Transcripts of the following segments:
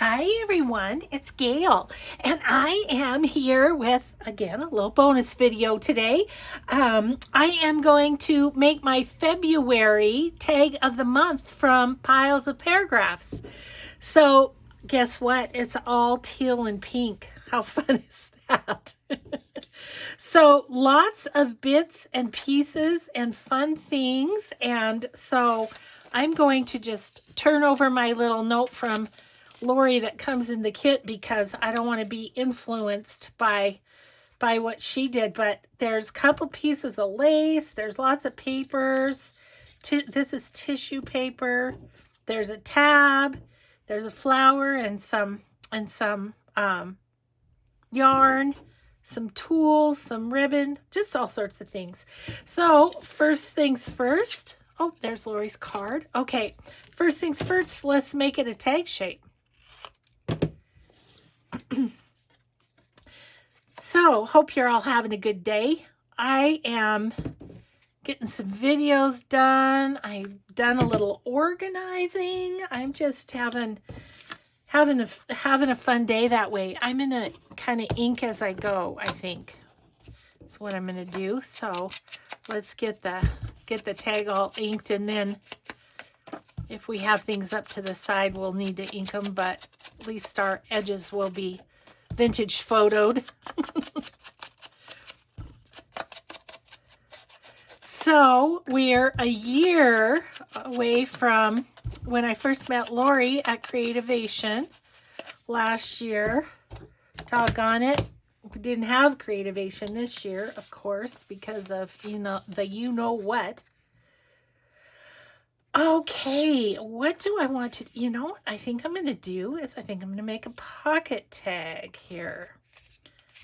Hi everyone, it's Gail, and I am here with again a little bonus video today. I am going to make my February tag of the month from piles of paragraphs. So, guess what? It's all teal and pink. How fun is that? So, lots of bits and pieces and fun things, and so I'm going to just turn over my little note from Lori that comes in the kit because I don't want to be influenced by what she did. But there's a couple pieces of lace. There's lots of papers. This is tissue paper. There's a tab. There's a flower and some yarn, some tools, some ribbon, just all sorts of things. So first things first. Oh, there's Lori's card. Okay, first things first. Let's make it a tag shape. So, hope you're all having a good day. I am getting some videos done. I've done a little organizing. I'm just having a fun day that way. I'm gonna kind of ink as I go, I think. That's what I'm gonna do. So, let's get the tag all inked, and then if we have things up to the side, we'll need to ink them, but at least our edges will be vintage photoed. So we're a year away from when I first met Lori at Creativation last year. Doggone it. We didn't have Creativation this year, of course, because of, the you-know-what. Okay, what do I want to, what I think I'm going to do is I think I'm going to make a pocket tag here.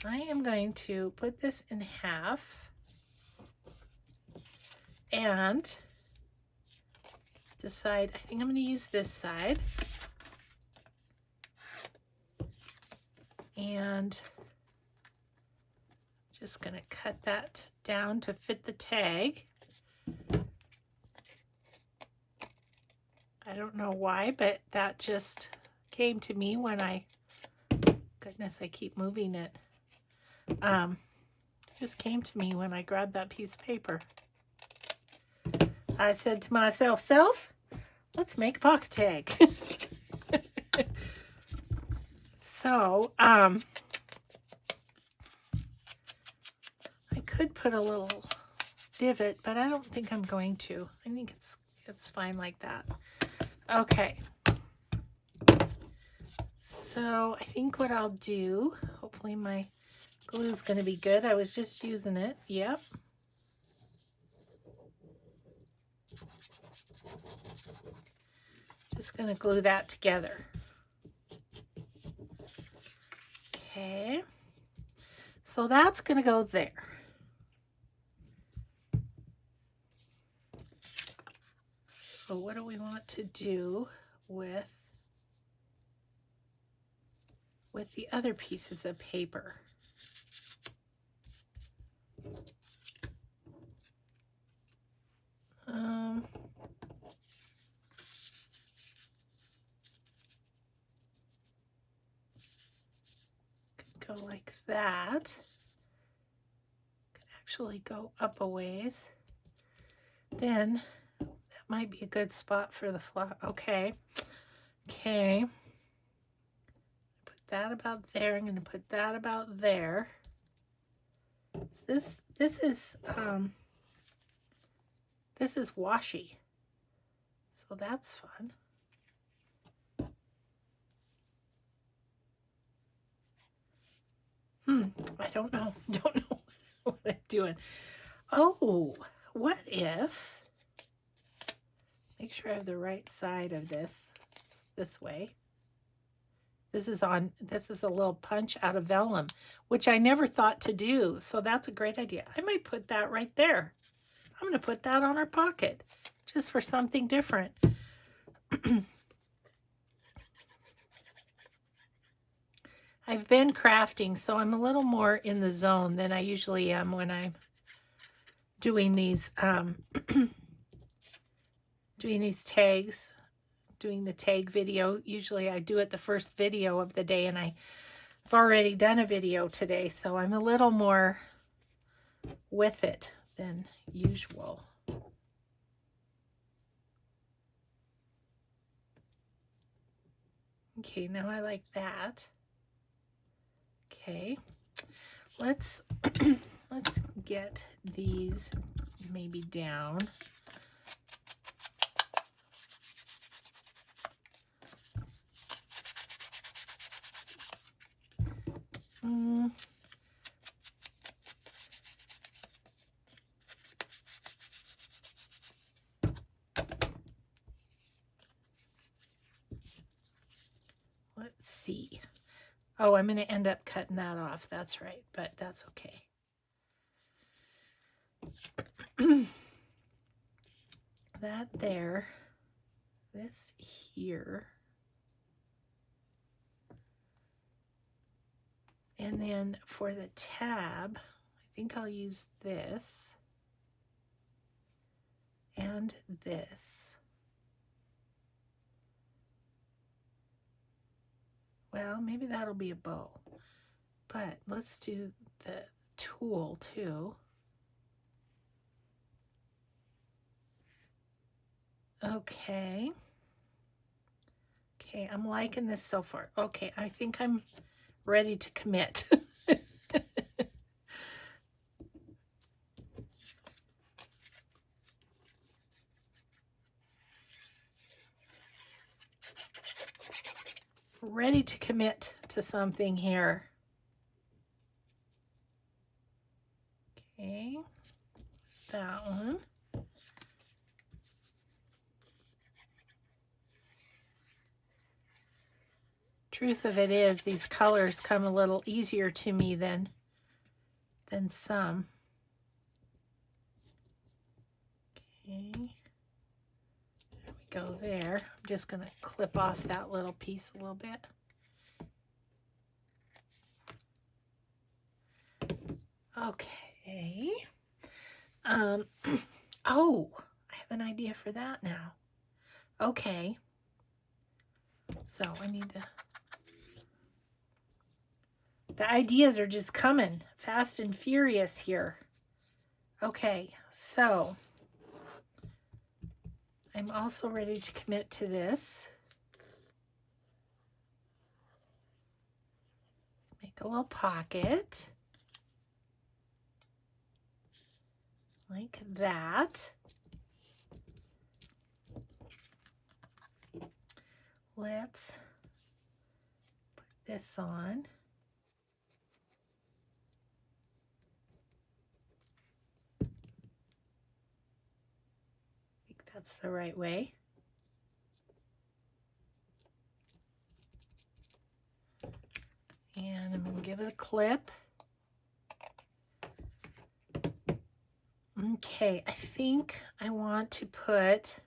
I am going to put this in half and decide, I think I'm going to use this side. And just going to cut that down to fit the tag. I don't know why, but that just came to me when goodness, I keep moving it. Just came to me when I grabbed that piece of paper. I said to myself, let's make a pocket tag. So, I could put a little divot, but I don't think I'm going to. I think it's fine like that. Okay. So I think what I'll do, hopefully my glue is going to be good. I was just using it. Yep. Just going to glue that together. Okay. So that's going to go there. So what do we want to do with the other pieces of paper? Could go like that. Could actually go up a ways. Then that might be a good spot for the flower. Okay. Put that about there. I'm going to put that about there. This is washi, so that's fun. I don't know what I'm doing. Oh, what if, make sure I have the right side of this way. This is a little punch out of vellum, which I never thought to do. So that's a great idea. I might put that right there. I'm going to put that on our pocket just for something different. I've been crafting, so I'm a little more in the zone than I usually am when I'm doing these tags. doing the tag video. Usually I do it the first video of the day, and I've already done a video today, so I'm a little more with it than usual. Okay, now I like that. Okay, let's let's get these maybe down. Let's see. Oh, I'm going to end up cutting that off. That's right, but that's okay. That there, this here, and then for the tab, I think I'll use this and this. Well, maybe that'll be a bow, but let's do the tulle too. Okay. Okay, I'm liking this so far. Okay, I think I'm ready to commit. Ready to commit to something here. Okay, there's that one. Truth of it is, these colors come a little easier to me than some. Okay, there we go there. I'm just going to clip off that little piece a little bit. Okay. Oh, I have an idea for that now. Okay. So I need to... The ideas are just coming fast and furious here. Okay, so I'm also ready to commit to this. Make a little pocket. Like that. Let's put this on. I think that's the right way. And I'm going to give it a clip. Okay, I think I want to put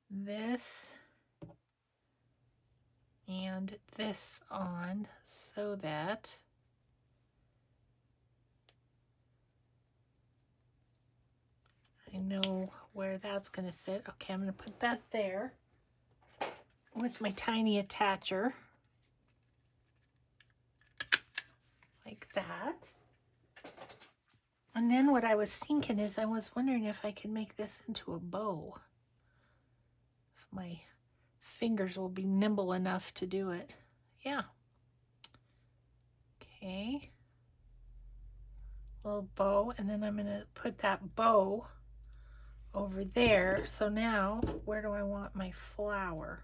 this and this on so that I know where that's going to sit. Okay, I'm going to put that there with my tiny attacher. Like that. And then what I was thinking is I was wondering if I could make this into a bow. If my fingers will be nimble enough to do it. Yeah. Okay. Little bow, and then I'm going to put that bow over there. So now, where do I want my flower?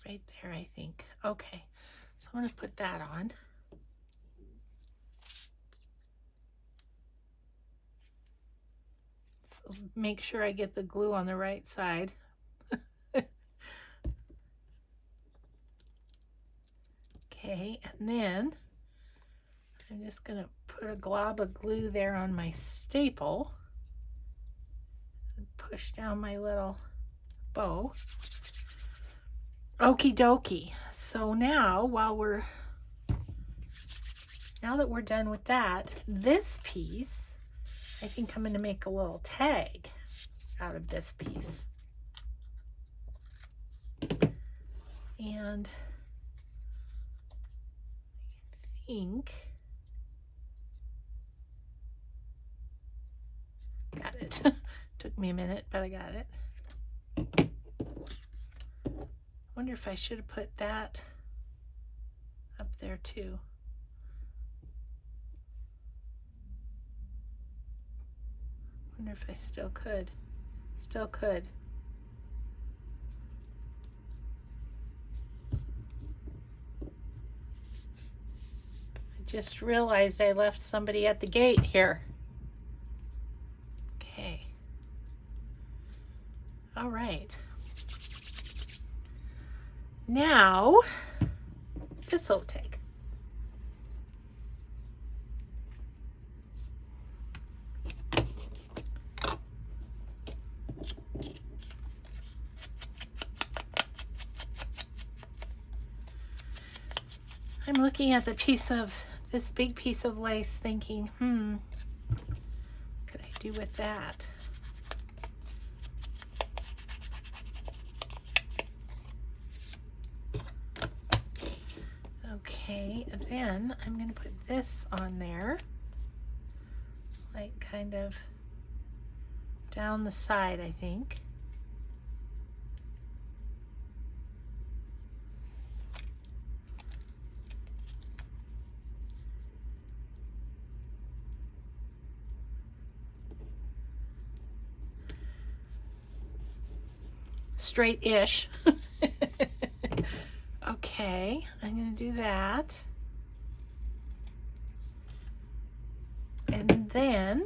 Right there, I think. Okay, so I'm going to put that on. So make sure I get the glue on the right side. Okay, and then I'm just going to put a glob of glue there on my staple and push down my little bow. Okie dokie. So now, while we're now that we're done with that, this piece, I think I'm going to make a little tag out of this piece. And I think, got it. Took me a minute, but I got it. Wonder if I should have put that up there too. Wonder if I still could. Still could. I just realized I left somebody at the gate here. Okay. All right. Now, this little tag. I'm looking at this big piece of lace thinking, what could I do with that? Okay, then I'm going to put this on there, like kind of down the side, I think. Straight-ish. Okay, I'm going to do that. And then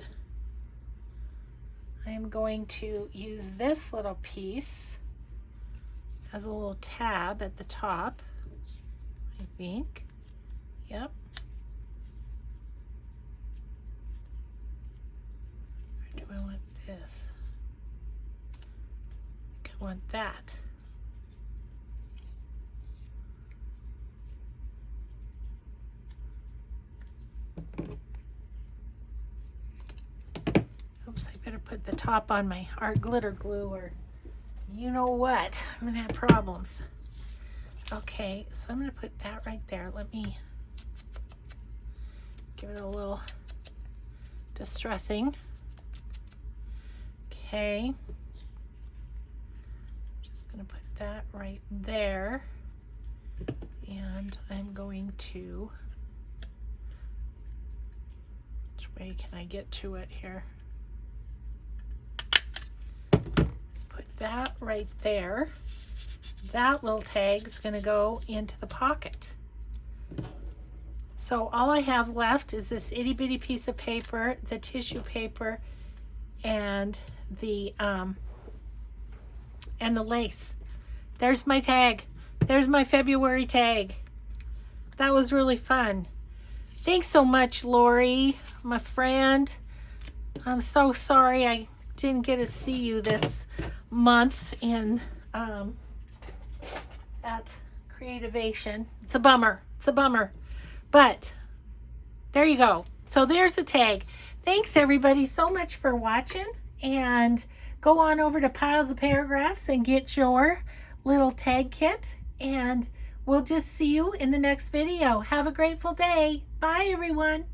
I'm going to use this little piece as a little tab at the top, I think. Yep. Where do I want this? I think I want that. Oops, I better put the top on my art glitter glue or you know what, I'm gonna have problems. Okay, so I'm gonna put that right there. Let me give it a little distressing. Okay, just gonna put that right there, and I'm going to, which way can I get to it here? Just put that right there. That little tag's gonna go into the pocket. So all I have left is this itty bitty piece of paper, the tissue paper, and the lace. There's my tag. There's my February tag. That was really fun. Thanks so much, Lori, my friend. I'm so sorry I didn't get to see you this month in at Creativation. It's a bummer. It's a bummer. But there you go. So there's the tag. Thanks everybody so much for watching, and go on over to Piles of Paragraphs and get your little tag kit, and we'll just see you in the next video. Have a grateful day. Bye everyone.